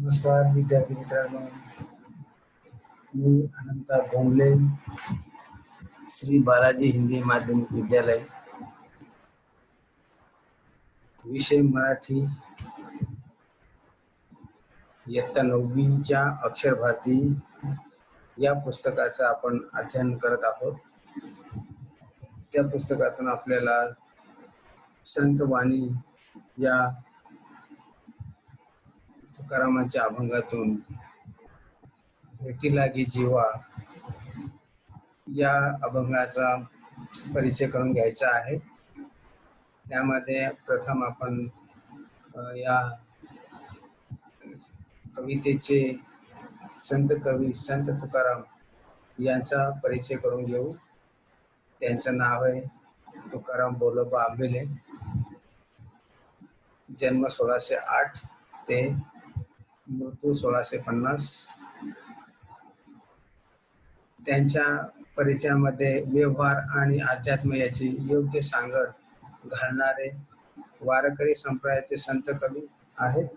नमस्कार विद्यार्थी मित्रांनो, मी अनंत भोंगले, श्री बालाजी हिंदी माध्यमिक विद्यालय, विषय मराठी, इयत्ता 9वीच्या अक्षर भारती या पुस्तकाचं आपण अध्ययन करत आहोत. त्या पुस्तकातून आपल्याला संत वाणी या तुकारामांच्या अभंगातून भेटी लागी जीवा या अभंगाचा परिचय करून घ्यायचा आहे. त्यामध्ये प्रथम आपण या कवितेचे संत कवी संत तुकाराम यांचा परिचय करून घेऊ. त्यांचं नाव आहे तुकाराम बोलोबा आंबेले. जन्म 1608 ते मृत्यू 1650. त्यांच्या परिचयामध्ये व्यवहार आणि अध्यात्म याची योग्य सांगड घालणारे वारकरी संप्रदायाचे संत कवी आहेत.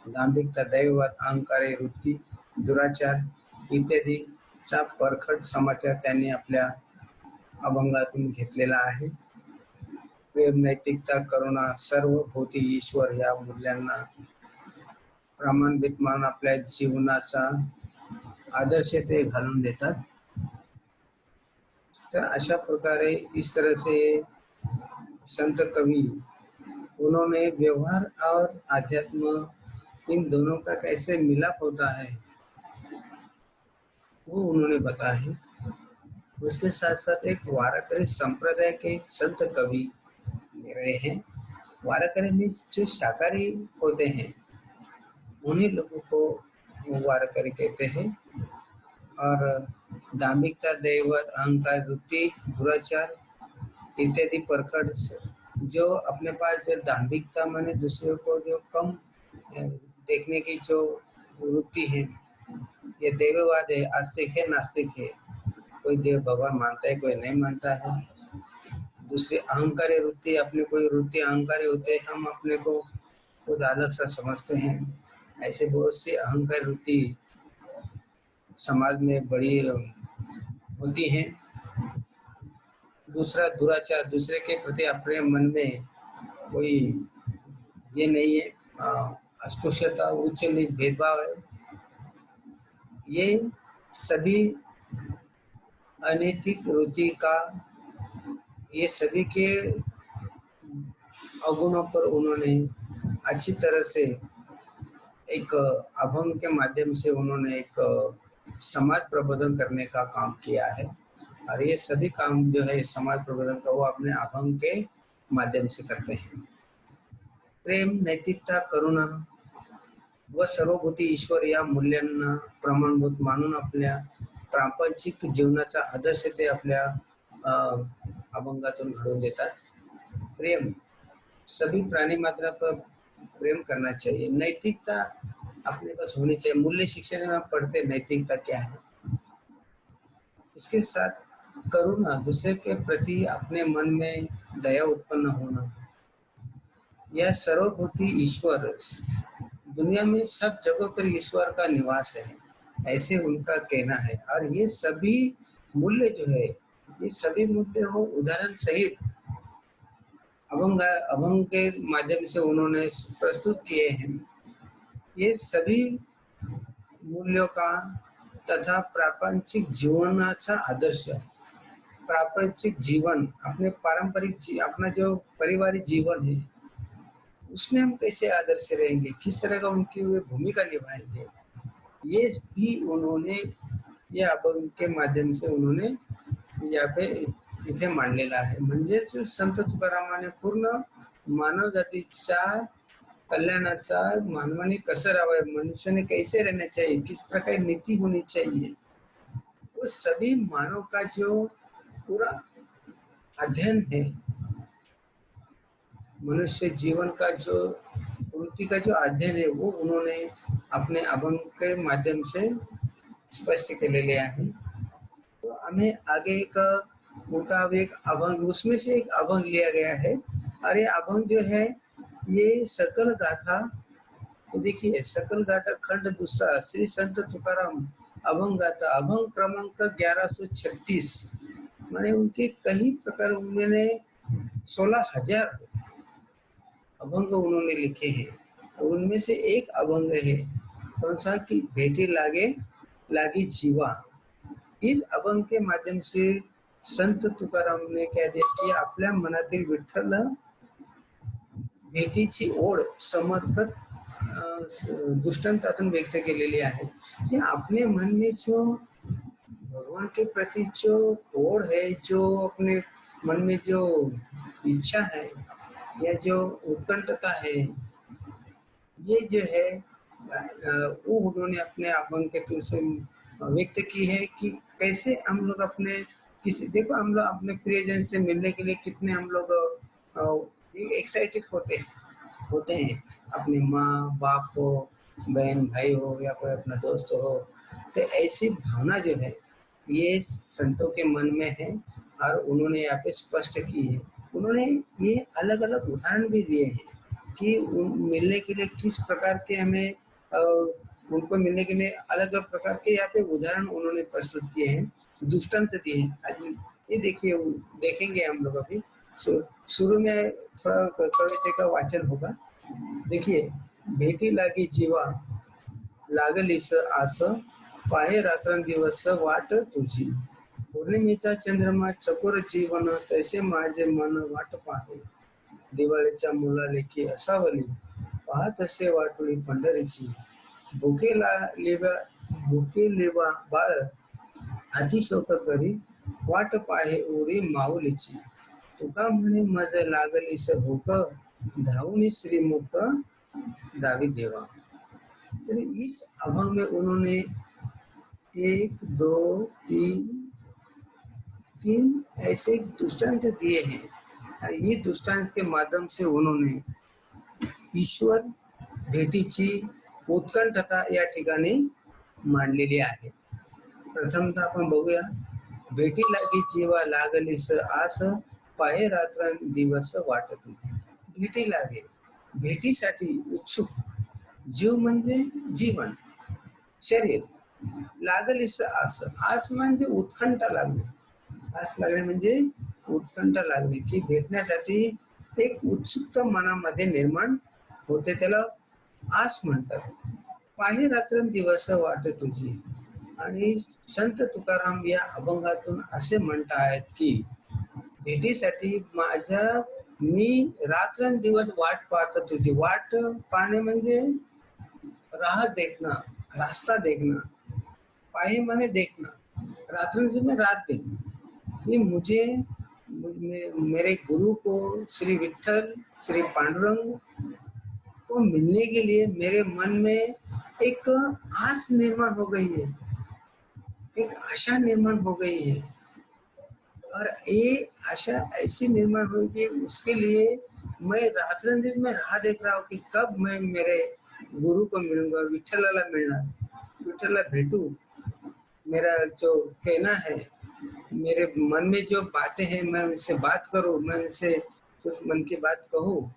दांभिकता, दैववाद, अहंकारी वृत्ती, दुराचार इत्यादीचा परखड समाचार त्यांनी आपल्या अभंगातून घेतलेला आहे. प्रेम, नैतिकता, करुणा, सर्वभूती ईश्वर या मूल्यांना प्रमाणभूत मानून आपल्या जीवनाचा आदर्श ते घालून देतात. तो अशा प्रकारे इस तरह से संत कवि उन्होंने व्यवहार और आध्यात्म इन दोनों का कैसे मिलाप होता है वो उन्होंने बताया है. उसके साथ साथ एक वारकरी संप्रदाय के संत कवि रहे हैं. वारकरी में जो शाकाहारी होते हैं उन्हीं लोगों को वारकरी कहते हैं. और दांभिकता, दैवत, अहंकार, वृत्ति, दुराचार इत्यादि परखड़ जो अपने पास जो दांभिकता माने दूसरे को जो कम देखने की जो वृत्ति है, ये देववाद है, आस्तिक है, नास्तिक है. कोई देव भगवान मानता है, कोई नहीं मानता है. दूसरी अहंकारी वृत्ति, अपने कोई वृत्ति अहंकारी होते हैं, हम अपने को खुद अलग सा समझते हैं. ऐसे बहुत सी अहंकार वृत्ति समाज में बड़ी होती हैं. दूसरा दुराचार, दूसरे के प्रति अपने मन में कोई ये नहीं है, अस्पृश्यता, उच्च नीच भेदभाव है. ये सभी अनैतिक वृत्ति का, ये सभी के अवगुणों पर उन्होंने अच्छी तरह से एक अभंग के माध्यम से उन्होंने एक समाज प्रबोधन करने का काम किया है. और ये सभी काम जो है समाज प्रबोधन का वो अपने अभंग के माध्यम से करते हैं. प्रेम, नैतिकता, करुणा व सर्वभूती ईश्वर या मूल्यांना प्रमाणभूत मानून आपल्या प्रापंचिक जीवनाचा आदर्श ते आपल्या अभंगातून घडवून देतात. प्रेम, सभी प्राणी मात्रा पर प्रेम करना चाहिए. नैतिकता अपने पास होनी चाहिए. मूल्य शिक्षण में पढ़ते नैतिकता क्या है. इसके साथ करुणा, दूसरे के प्रति अपने मन में दया उत्पन्न होना. यह सर्वभूति ईश्वर, दुनिया में सब जगहों पर ईश्वर का निवास है, ऐसे उनका कहना है. और ये सभी मूल्य जो है, ये सभी मूल्य हो उदाहरण सहित अभंग के माध्यम से उन्होंने प्रस्तुत किए हैं. ये सभी मूल्यों का तथा प्रापंचिक जीवनाचा आदर्श, प्रापंचिक जीवन, अपने पारंपरिक अपना जो पारिवारिक जीवन है उसमें हम कैसे आदर्श रहेंगे, किस तरह का उनकी भूमिका निभाएंगे, ये भी उन्होंने या अभंग के माध्यम से उन्होंने यहाँ पे इथे मांडलेला आहे. म्हणजेच संत तुकारामाने पूर्ण मानव जातीचा कल्याणाचा, मानवाने कसं राहावं, मनुष्य ने कैसे रहना चाहिए, किस प्रकार नीति होनी चाहिए, वो सभी मानव का जो पूरा अध्ययन है, मनुष्य जीवन का जो वृत्ति का जो अध्ययन है वो उन्होंने अपने अभंग के माध्यम से स्पष्ट केलेले आहे. तो हमें आगे एक उनका एक अभंग, उसमें से एक अभंग लिया गया है. और ये अभंग जो है ये सकल गाथा तो देखिए सकल घाटा खंड दूसरा, श्री संत तुकाराम अभंग गाथा, अभंग क्रमांक 1136। माने उनके कई प्रकार, उन्होंने 16,000 अभंग उन्होंने लिखे हैं। उनमें से एक अभंग है कौन सा कि भेटी लागे लागी जीवा। इस अभंग के माध्यम से संत तुकाराम ने क्या दिया की आपल्या मनातील विठ्ठल भेटीची ओढ समर्पक दृष्टांतातून व्यक्त केलेली आहे कि अपने मन में जो भगवान के प्रति जो ओढ़ है, जो अपने मन में जो इच्छा है या जो उत्कंठता है, ये जो है वो उन्होंने अपने अभंग के थ्रू से व्यक्त की है कि कैसे हम लोग अपने किसी, देखो हम लोग अपने प्रियजन से मिलने के लिए कितने हम लोग एक्साइटेड होते हैं। अपने माँ बाप हो, बहन भाई हो या कोई अपना दोस्त हो, तो ऐसी भावना जो है ये संतों के मन में है और उन्होंने यहाँ पे स्पष्ट की है। उन्होंने ये अलग अलग उदाहरण भी दिए हैं कि मिलने के लिए किस प्रकार के हमें उनको मिलने के लिए अलग अलग प्रकार के यहाँ पे उदाहरण उन्होंने प्रस्तुत किए हैं, दृष्टांत दिए हैं। ये देखिए देखेंगे हम लोग अभी। शुरू में थोड़ा कविता का वाचन होगा। देखिए, भेटी लागी जीवा लागलीस आस, पाहे रात्रंदिवस वाट तुझी, पौर्णिमेचा चंद्रमा चकोर जीवन, तैसे माझे मन वाट पाहे, दिवाळीच्या मुलालेखी असावली, पाहत असे वाटोळी पंढरीची, भुके लेवा बाळ अतिशोक करी, वाट पाहे ओरी माऊलीची, तुका म्हणे मज लागलीस भूक, धावणी श्रीमुख दावी देवा। तो इस अभंग में उन्होंने 1 2 3 ऐसे दृष्टांत दिए हैं और ये दृष्टांत के माध्यम से उन्होंने ईश्वर भेटीची उत्कंठता या ठिकाणी मांडलेली आहे। प्रथमतः आपण बघूया, भेटी लागी जीवा लागलीस आस, पाहे रात्र दिवस वाट तुझी। भेटी लागे, भेटीसाठी उत्सुक, जीव म्हणजे जीवन शरीर, लागलीस आस, आस म्हणजे उत्कंठा लागणे, आस लागणे म्हणजे उत्कंठा लागणे की भेटण्यासाठी एक उत्सुकता मनामध्ये निर्माण होते, त्याला आस म्हणतात। पाहे रात्रंदिवस वाट तुझी। आणि संत तुकाराम या अभंगातून असे म्हणत आहेत की भेटीसाठी मी रात्रंदिवस वाट पाहतो तुझी। वाट पाहणे म्हणजे राह देखना, रास्ता देखना, पाहे माने देखना, रात्रंदिवस में रात देखना कि मुझे मेरे गुरु को श्री विठ्ठल श्री पांडुरंग को मिलने के लिए मेरे मन में एक आस निर्माण हो गई है, एक आशा निर्माण हो गई है और ये आशा ऐसी निर्माण हुई कि उसके लिए मैं रात्रंदिवस में राह देख रहा हूँ कि कब मैं मेरे गुरु को मिलूंगा, विठ्ठलाला मिलना, विठ्ठला भेटू। मेरा जो कहना है, मेरे मन में जो बातें हैं मैं उनसे बात करूँ, मैं उनसे कुछ मन की बात कहूँ।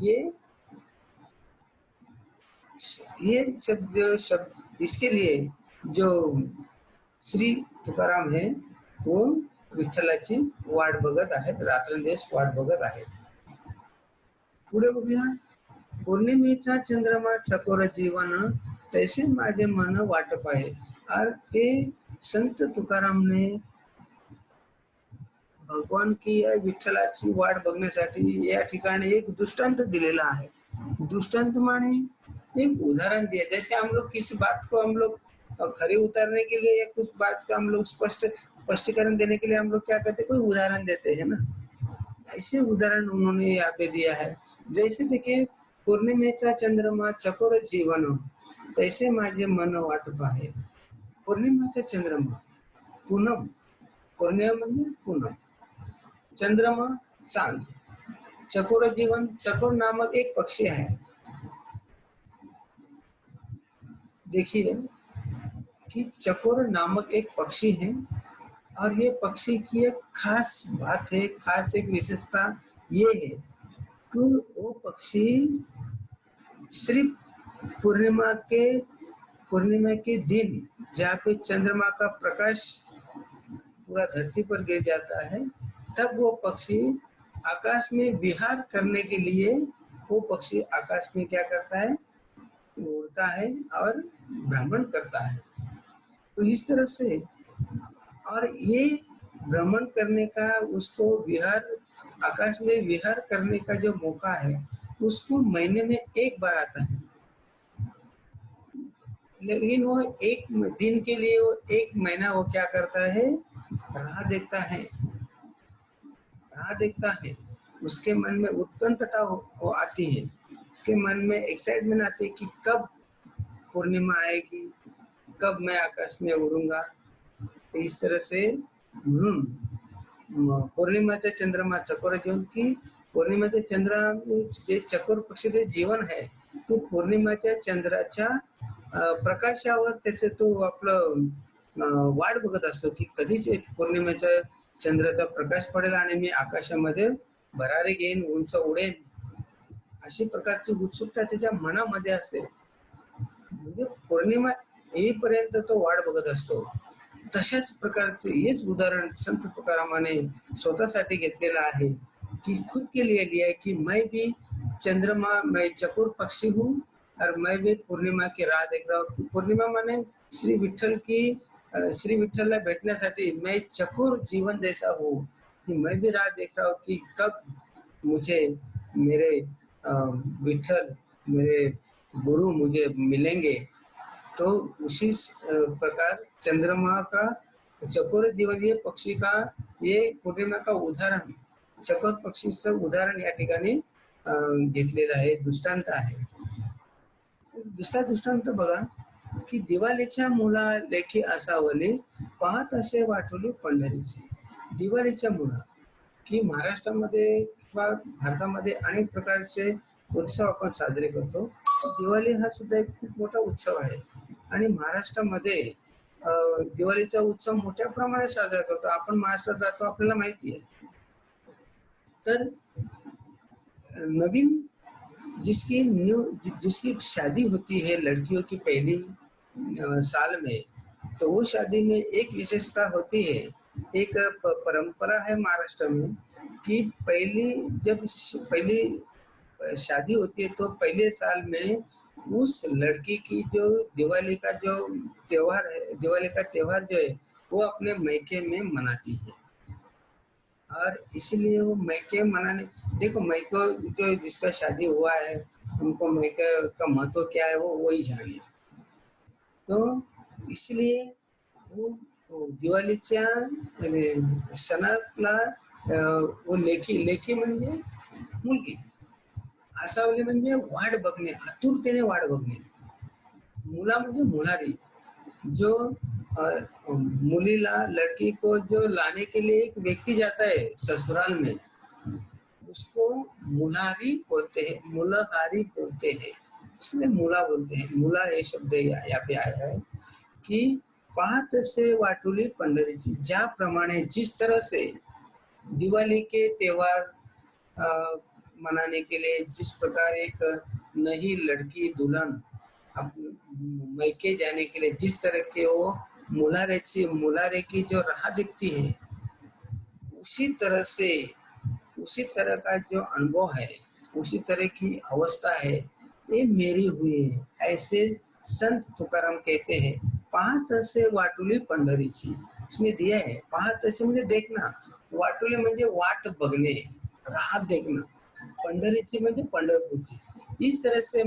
ये शब्द इसके लिए जो श्री तुकाराम है वो विठ्ठलाची वाट बघत आहेत, रात्रंदिवस वाट बघत आहेत। पुढे बघूया, पौर्णिमेचा चंद्रमा चकोर जीवन, तैसे माझे मन वाट पाहे। और ये संत तुकाराम ने भगवान की या विठ्ठलाची वाट बघण्यासाठी या ठिकाणी एक दृष्टांत दिलेला आहे। दृष्टांत माने एक उदाहरण दिया, जैसे हम लोग किसी बात को हम लोग खरी उतारने के लिए या कुछ बात का हम लोग स्पष्टीकरण देने के लिए हम लोग क्या करते हैं, कोई उदाहरण देते हैं ना, ऐसे उदाहरण उन्होंने यहाँ पे दिया है। जैसे देखिए, पौर्णिमेचा चंद्रमा चकोर जीवन, तैसे माझे मन वाट पाहे। पौर्णिमेचा चंद्रमा, पूनम, पौर्णिमा म्हणजे पूनम, चंद्रमा चांद, चकोर जीवन, चकोर नामक एक पक्षी है। देखिए कि चकोर नामक एक पक्षी है और ये पक्षी की एक खास बात है, खास एक विशेषता ये है कि वो पक्षी सिर्फ पूर्णिमा के दिन जहाँ पे चंद्रमा का प्रकाश पूरा धरती पर गिर जाता है, तब वो पक्षी आकाश में विहार करने के लिए वो पक्षी आकाश में क्या करता है, उड़ता है और भ्रमण करता है। तो इस तरह से, और ये भ्रमण करने का, उसको विहार, आकाश में विहार करने का जो मौका है उसको महीने में एक बार आता है, लेकिन वो एक दिन के लिए, वो एक महीना वो क्या करता है, राह देखता है, राह देखता है। उसके मन में उत्कंठता वो आती है, उसके मन में एक्साइटमेंट आती है कि कब पूर्णिमा आएगी, कब मैं आकाश में उड़ूंगा। तो इस तरह से पौर्णिमेच्या चंद्रमा चकोर जीवन की पौर्णिमेच्या चंद्र जे चकोर पक्षीचे जीवन आहे, तो पौर्णिमेच्या चंद्राच्या प्रकाशावर त्याचे तो आपलं वाट बघत असतो की कधीच पौर्णिमेच्या चंद्राचा प्रकाश पडेल आणि मी आकाशामध्ये भरारी घेईन, उंच उडेन, अशी प्रकारची उत्सुकता त्याच्या मनामध्ये असते. म्हणजे पौर्णिमा येईपर्यंत तो वाट बघत असतो. तशाच प्रकारचे हेच उदाहरण संत तुकारामाने स्वतःसाठी घेतलेलं आहे कि खुद के लिए लिया है कि मैं भी चंद्रमा, मैं चकोर पक्षी हूँ और मैं भी पूर्णिमा की राह देख रहा हूँ. पूर्णिमा माने श्री विठ्ठल की, श्री विठ्ठलला भेटण्यासाठी मैं चकोर जीवन जैसा हूँ कि मैं भी राह देख रहा हूँ कि कब मुझे मेरे विठ्ठल, मेरे गुरु मुझे मिलेंगे. तो उसी प्रकार चंद्रमा का चकोर जीवन, ये पक्षी का, ये पूर्णिमा का उदाहरण, चकोर पक्षीचं उदाहरण या ठिकाणी घेतलेलं आहे, दृष्टांत आहे. दुसरा दृष्टांत बघा की दिवाळीच्या मुला लेखी असावले, पाहत असे वाटोले पंढरीचे. दिवाळीच्या मुला, की महाराष्ट्रामध्ये किंवा भारतामध्ये अनेक प्रकारचे उत्सव आपण साजरे करतो. दिवाळी हा सुद्धा एक खूप मोठा उत्सव आहे आणि महाराष्ट्रामध्ये दिवाळीचा उत्सव मोठ्या प्रमाणात साजरा करतो. आपण महाराष्ट्रात राहतो, आपल्याला माहिती आहे. तर नवीन जिसकी शादी होती है लड़कियों की पहली साल में, तो वो शादी में एक विशेषता होती है, एक परंपरा है महाराष्ट्र में कि जब पहली शादी होती है तो पहले साल में उस लड़की की जो दिवाली का त्योहार है, दिवाली का त्योहार जो है वो अपने मैके में मनाती है. और इसीलिए वो मैके मनाने, देखो मैके जो जिसका शादी हुआ है उनको मैके का महत्व क्या है वो वही जाने. तो इसलिए वो दिवाळीच्या सणातला वो लेखी म्हणजे मुलगी, आसावली म्हणजे वाट बघणे, आतुरतेने वाट बघणे. मुला म्हणजे मुलारी, जो मुलीला, लड़की को जो लाने के लिए एक व्यक्ति जाता है ससुराल में, उसको मुलारी बोलते हैं, मुलहारी बोलते हैं, इसलिए मुला बोलते हैं. मुला ये शब्द यहाँ पे आया है कि पाहत से वाटुली पंढरीची. ज्याप्रमाणे, जिस तरह से दिवाली के त्योहार मनाने के लिए जिस प्रकार एक नई लड़की दुल्हन मैके जाने के लिए जिस तरह के वो मुलारे की जो राह दिखती है, उसी तरह का जो अनुभव है, उसी तरह की अवस्था है, ये मेरी हुई है. ऐसे संत तुकाराम कहते हैं. पाहत असे वाटुली पंढरीची, इसमें दिया है. पाहत असे म्हणजे देखना, वाटुली म्हणजे वाट बघणे, राह देखना, पंढरीची म्हणजे पंढरपूरची. इस तरह से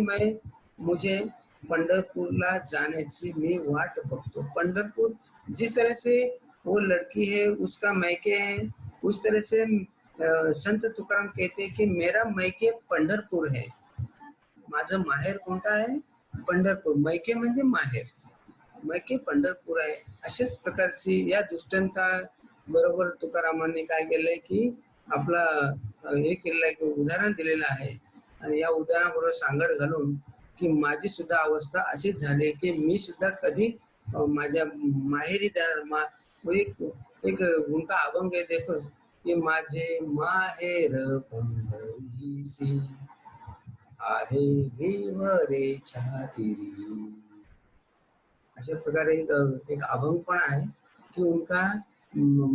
मुझे पंढरपूरला जाण्याची मी वाट बघतो. पंढरपूर, जिस तरह से वो लड़की है उसका मैके है, उस तरह से संत तुकाराम कहते हैं कि मेरा मैके पंढरपूर है. माझं माहेर कोणता आहे? पंढरपूर. मैके म्हणजे माहेर, मैके पंढरपूर आहे. अशाच प्रकारची या दृष्टांता बरोबर तुकारामांनी काय केलंय की आपला हे केलेलं आहे, उदाहरण दिलेलं आहे. आणि या उदाहरणाबरोबर सांगड घालून की माझी सुद्धा अवस्था अशीच झाली की मी सुद्धा कधी माझ्या माहेरी जाणार. एक उनका अभंग आहे, देखो की माझे माहेर पंढरीसी, आहे विवरे छातिरी. अशा प्रकारे एक अभंग पण आहे की उनका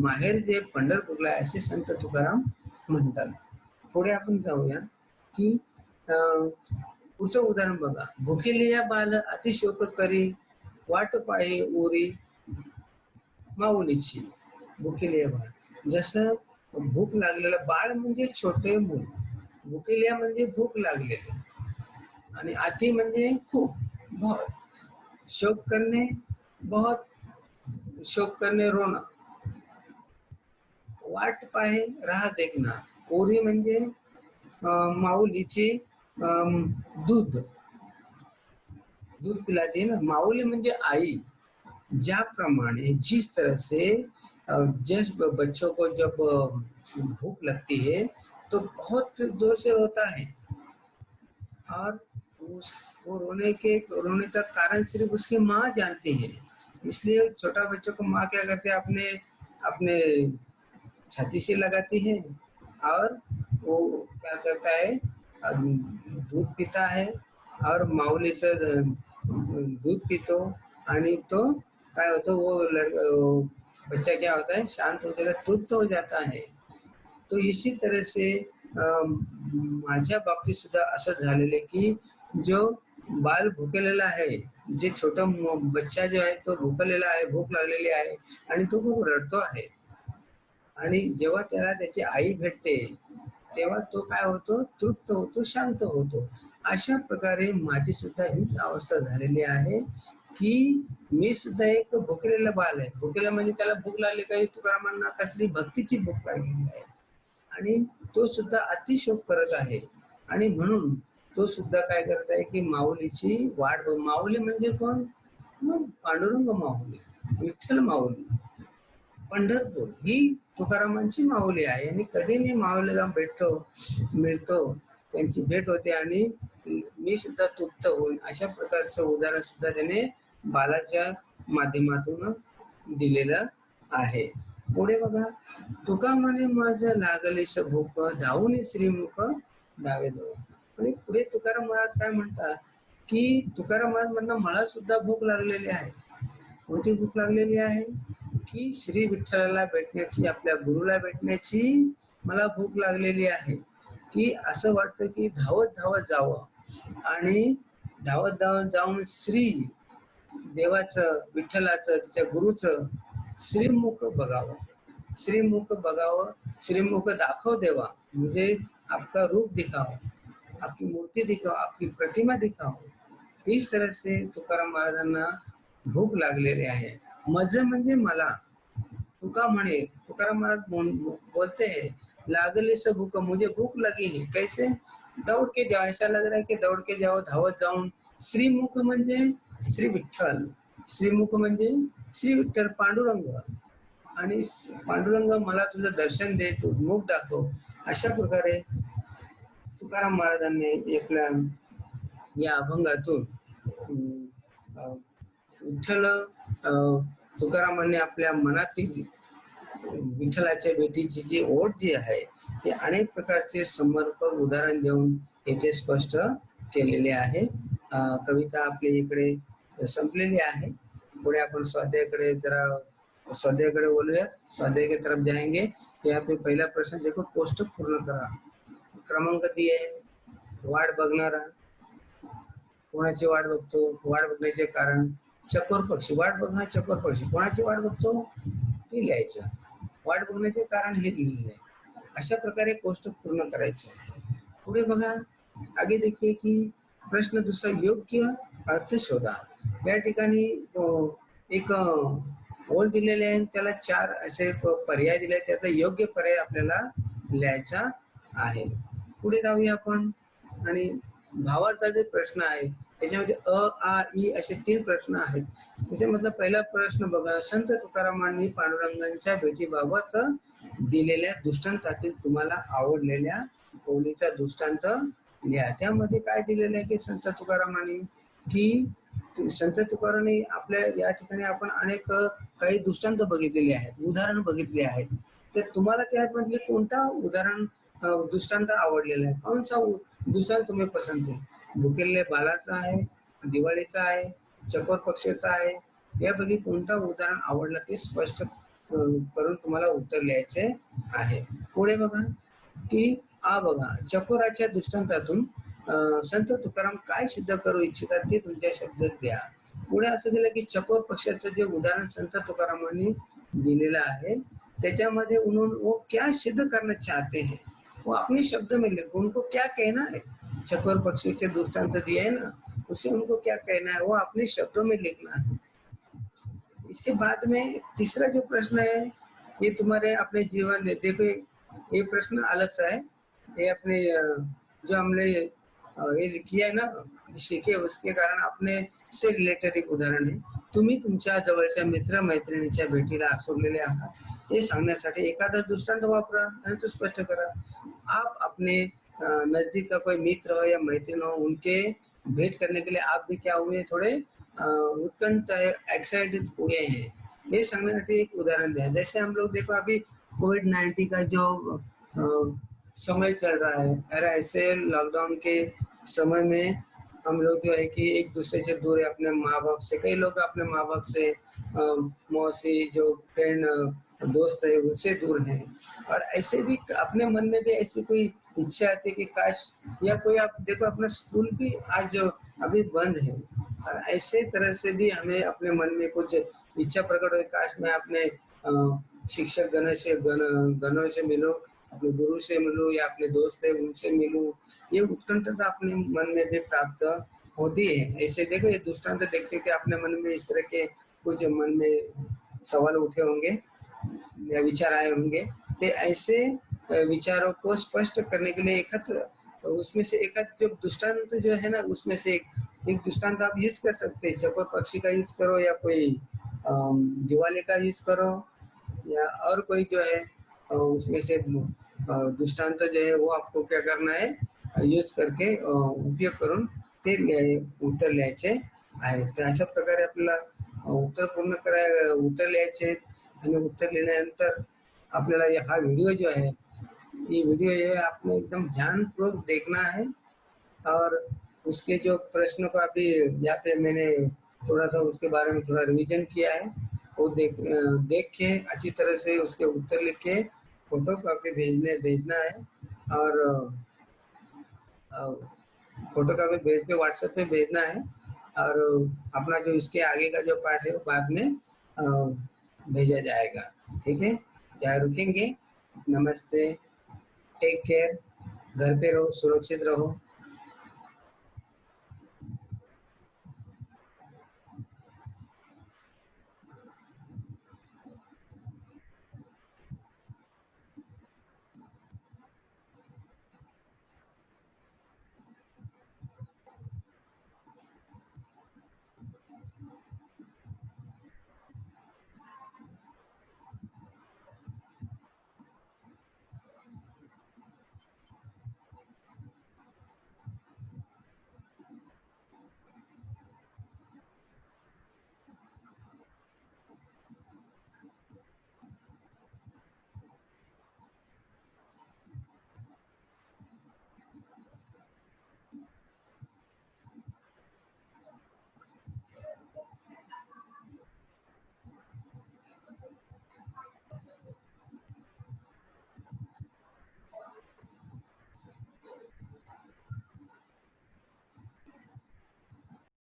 माहेर जे पंढरपूरला आहे असे संत तुकाराम म्हणतात. पुढे आपण जाऊया की पुढचं उदाहरण बघा. भुकेलिया बाल अतिशोक करी वाट पाहे उरी माऊलीची. भुकेलिया बाळ, जसं भूक लागलेलं बाळ म्हणजे छोटे मूल, भुकेलिया म्हणजे भूक लागलेले, आणि अति म्हणजे खूप, बहुत, शोक करणे, बहुत शोक करणे, रोना, वाट पाहे राह देखना, ओरी म्हणजे माऊलीची दूध दूध पिलाती है ना. माऊली म्हणजे आई. ज्याप्रमाणे जिस तरह से जिस बच्चों को जब भूख लगती है तो बहुत जोर से रोता है, और वो रोने का कारण सिर्फ उसकी माँ जानती है. इसलिए छोटा बच्चों को माँ क्या करते हैं, अपने अपने छाती से लगाती है और वो क्या करता है, दूध पीता है, और माऊलीचं दूध पितो, आणि तो काय होतो, वो बच्चा क्या होता है, शांत हो जाता है, तृप्त हो जाता है. तो इसी तरह से माझ्या बाबतीत सुद्धा असं झालेलं आहे की जो बाल भुकेलेला आहे, जे छोटा बच्चा जो आहे तो भुकेलेला आहे, भूक लागलेली आहे आणि तो खूप रडतो आहे, आणि जेव्हा त्याला त्याची आई भेटते तेव्हा तो काय होतो, तृप्त होतो, शांत होतो. अशा प्रकारे माझी सुद्धा हीच अवस्था झालेली आहे की मी सुद्धा एक भुकेलेला बाल आहे. भुकेला म्हणजे त्याला भूक लागली, काही तुकारामांना कसली भक्तीची भूक लागलेली आहे, आणि तो सुद्धा अतिशोक करत आहे, आणि म्हणून तो सुद्धा काय करत आहे की माऊलीची वाट. माऊली म्हणजे कोण, पांडुरंग माऊली, विठ्ठल माऊली, पंढरपूर ही तुकारामांची माऊली आहे. आणि कधी मी माऊलीला मिळतो, त्यांची भेट होते आणि मी सुद्धा तृप्त होईन, अशा प्रकारचं उदाहरण सुद्धा त्याने बालाच्या माध्यमातून दिलेलं आहे. पुढे बघा. तुका म्हणे माझं लागलीस भूक, धावून श्रीमुख धावे दो. आणि पुढे तुकाराम महाराज काय म्हणतात की तुकाराम महाराज म्हणणं, मला सुद्धा भूक लागलेली आहे. कोणती भूक लागलेली आहे की श्री विठ्ठलाला भेटण्याची, आपल्या गुरुला भेटण्याची मला भूक लागलेली आहे, की असं वाटतं की धावत धावत जावं, आणि धावत धावत जाऊन श्री देवाचं, विठ्ठलाचं, तिच्या गुरुचं श्रीमुख बघावं, श्रीमुख बघावं, श्रीमुख दाखव देवा, म्हणजे आपका रूप दिखाओ, आपकी मूर्ति दिखाओ, आपकी प्रतिमा दिखाओ. इस तरह से तुकाराम महाराजांना भूक लागलेली आहे. मज म्हणजे मला, तुका म्हणे, तुकाराम महाराज बोलते हैं, लागले से भूख, मुझे भूख लगी है. कैसे, दौड़ के जाओ, ऐसा लग रहा है की दौड़ के जाओ, धावत जाऊन. श्रीमुख म्हणजे श्री विठ्ठल, श्रीमुख म्हणजे श्री विठ्ठल, पांडुरंग, आणि पांडुरंग मला तुझं दर्शन दे, तू मुख दाखव. अशा प्रकारे तुकाराम महाराजांनी आपल्या या अभंगातून विठ्ठल तुकारामांनी आपल्या मनातील विठ्ठलाच्या भेटीची जी ओढ जी आहे ते अनेक प्रकारचे समर्पक उदाहरण देऊन येथे स्पष्ट केलेले आहे. कविता आपली इकडे संपलेली आहे. पुढे आपण स्वाध्यायाकडे बोलूया. स्वाध्याय की तरफ जाएंगे. यहाँ पे पहला प्रश्न देखो, कोष्टक पूर्ण करा. क्रमांक दिए, वाट बघणारा, कोणाची वाट बघतो, वाट बघण्याचे कारण, चकोर पक्षी, वाट बघणार चकोर पक्षी, कोणाची वाट बघतो ते लिहायचं, वाट बघण्याचे कारण हे लिहिलेलं आहे. अशा प्रकारे कोष्टक पूर्ण करायचं आहे. पुढे बघा, आगे देखिए की प्रश्न दुसरा, योग्य अर्थ शोधा. या ठिकाणी एक ओळ दिलेले आहे, त्याला 4 असे पर्याय दिले, त्याचा योग्य पर्याय आपल्याला लिहायचा आहे. पुढे जाऊया आपण. आणि भावार्थाचे प्रश्न आहे, त्याच्यामध्ये अ, आ, इ असे 3 प्रश्न आहेत. त्याच्यामधला पहिला प्रश्न बघा, संत तुकारामांनी पांडुरंगांच्या भेटीबाबत दिलेल्या दृष्टांतातील तुम्हाला आवडलेल्या ओळीचा दृष्टांत लिहा. त्यामध्ये काय दिलेलं आहे की संत तुकारामांनी, की संत तुकारामांनी आपल्या या ठिकाणी आपण अनेक काही दृष्टांत बघितलेले आहेत, उदाहरण बघितले आहेत. तर तुम्हाला त्यामधले कोणता उदाहरण दृष्टांत आवडलेला आहे, कोणचा दुसरा तुम्ही पसंत आहे भुकेले बालाचा आहे, दिवाळीचा आहे, चकोर पक्षाचा आहे, यापैकी कोणता उदाहरण आवडलं ते स्पष्ट करून तुम्हाला उत्तर लिहायचे आहे. पुढे बघा की बघा चकोराच्या दृष्टांतातून संत तुकाराम काय सिद्ध करू इच्छितात ते तुमच्या शब्दात द्या. पुढे असं दिलं की चकोर पक्षाचं जे उदाहरण संत तुकारामांनी दिलेलं आहे त्याच्यामध्ये उन्होंने वो क्या सिद्ध करना चाहते हैं वो अपने शब्द में लिखो, उनको क्या कहना है. चकोर पक्षी के दृष्टांत दिए है ना, उसे उनको क्या कहना है वो अपने शब्दों में लिखना है. इसके बाद में तीसरा जो प्रश्न है ये तुम्हारे अपने जीवन में देखो, ये प्रश्न अलग सा है. ये अपने जो हमने ये किया है ना शिके उसके कारण अपने से रिलेटेड एक उदाहरण आहे. तुम्ही तुमच्या जवळच्या मित्र मैत्रिणीच्या भेटीला आसुरलेले आहात हे सांगण्यासाठी एखादा दृष्टांत वापरा आणि तो स्पष्ट करा. आप अपने नजदीक का कोई मित्र हो या मैत्रीण हो उनके भेंट करने के लिए आप भी क्या हुए थोड़े उत्कंठ एक्साइटेड हुए हैं ये सांगण्यासाठी एक उदाहरण दिया. जैसे हम लोग देखो अभी कोविड-19 का जो समय चल रहा है, अरे ऐसे लॉकडाउन के समय में हम लोग जो है कि एक दूसरे से दूर है अपने माँ बाप से. कई लोग अपने माँ बाप से मौसी जो फ्रेंड दोस्त है उनसे दूर हैं. और ऐसे भी अपने मन में भी ऐसी कोई इच्छा आती है कि काश, या कोई आप देखो अपना स्कूल भी आज अभी बंद है और ऐसे तरह से भी हमें अपने मन में कुछ इच्छा प्रकट हो काश मैं अपने शिक्षक गणों से मिलूं, अपने गुरु से मिलूं या अपने दोस्त है उनसे मिलूं. ये उत्कंठता अपने मन में भी प्राप्त होती है. ऐसे देखो ये दृष्टांत देखते कि अपने मन में इस तरह के कुछ मन में सवाल उठे होंगे या विचार आए होंगे. तो ऐसे विचारों को स्पष्ट करने के लिए उसमें से एक जो दृष्टांत जो है ना उसमें से एक दृष्टांत आप यूज कर सकते हैं. चकोर पक्षी का यूज करो या कोई दिवाली का यूज करो या और कोई जो है उसमें से दृष्टांत जो है वो आपको क्या करना है यूज करके उपयोग करून ते उत्तर लिहायचे आहे. तर अशा प्रकारे आपल्याला उत्तर लिहायचे आणि उत्तर लिहिल्यानंतर आपल्याला हा व्हिडिओ जो है ये वीडियो है आपको एकदम ध्यानपूर्वक देखना है. और उसके जो प्रश्न को अभी यहाँ पे मैंने थोड़ा सा उसके बारे में थोड़ा रिवीजन किया है वो देख के अच्छी तरह से उसके उत्तर लिख के फोटो कॉपी भेजना है. और फोटो कॉपी भेज के व्हाट्सएप पे भेजना है. और अपना जो इसके आगे का जो पार्ट है वो बाद में भेजा जाएगा. ठीक है, यहाँ रुकेंगे. नमस्ते, टेक केयर, घर पे रहो, सुरक्षित रहो.